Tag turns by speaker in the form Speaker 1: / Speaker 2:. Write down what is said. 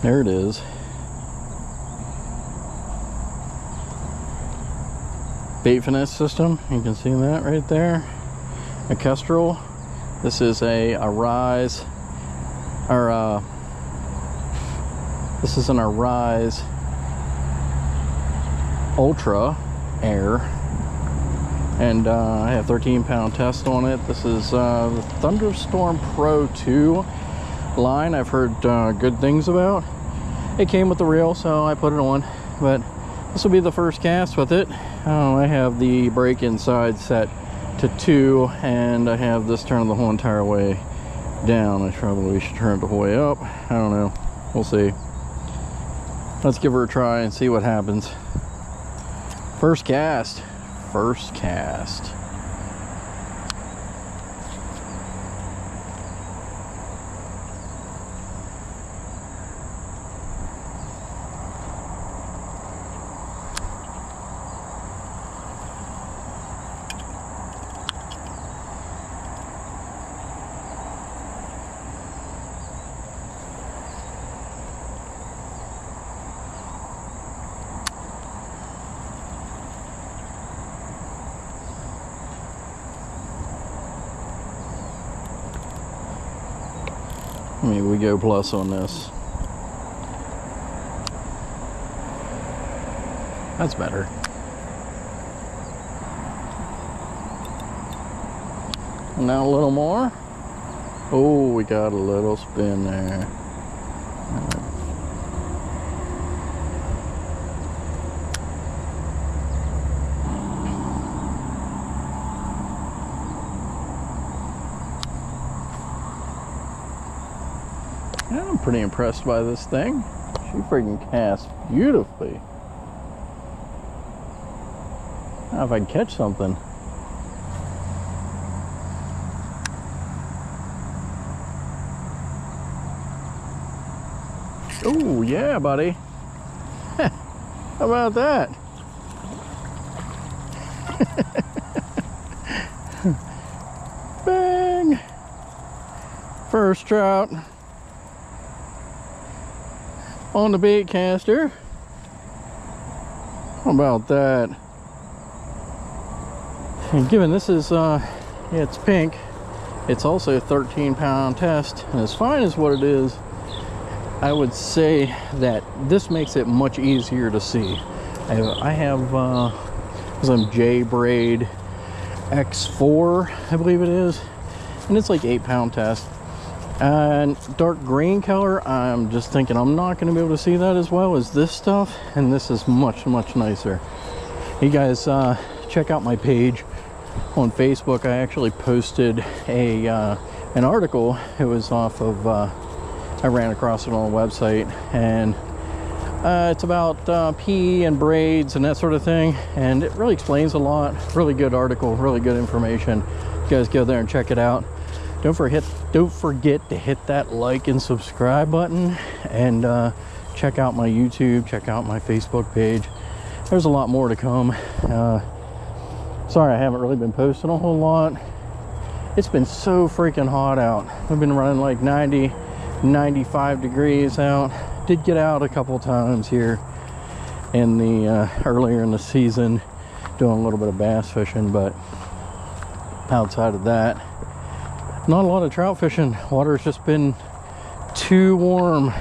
Speaker 1: There it is. Bait Finesse System, you can see that right there. A Kestral. This is a Rise, or this is an Rise Ultra Air, and I have 13-pound test on it. This is the Thunderstorm Pro 2 line. I've heard good things about. It came with the reel, so I put it on, but this will be the first cast with it. I have the brake inside set to 2, and I have this turned the whole entire way down. I probably should turn it the whole way up. I don't know. We'll see. Let's give her a try and see what happens. First cast. First cast. I mean, we go plus on this. That's better. Now a little more. Oh, we got a little spin there. I'm pretty impressed by this thing. She freaking casts beautifully. Now if I can catch something. Oh yeah, buddy. How about that? Bang! First trout on the bait caster. How about that? And given this is it's pink, it's also a 13-pound test, and as fine as what it is, I would say that this makes it much easier to see. I have some Braid X4, I believe it is, and it's like 8-pound test. And dark green color, I'm just thinking I'm not going to be able to see that as well as this stuff, and this is much nicer. You guys check out my page on Facebook. I actually posted a an article. It was off of I ran across it on a website, and it's about PE and braids and that sort of thing, and it really explains a lot. Really good article, really good information. You guys go there and check it out. Don't forget to hit that like and subscribe button, and check out my YouTube, check out my Facebook page. There's a lot more to come. Sorry I haven't really been posting a whole lot. It's been so freaking hot out. I've been running like 90, 95 degrees out. Did get out a couple times here in the earlier in the season, doing a little bit of bass fishing, but outside of that, not a lot of trout fishing. Water's just been too warm.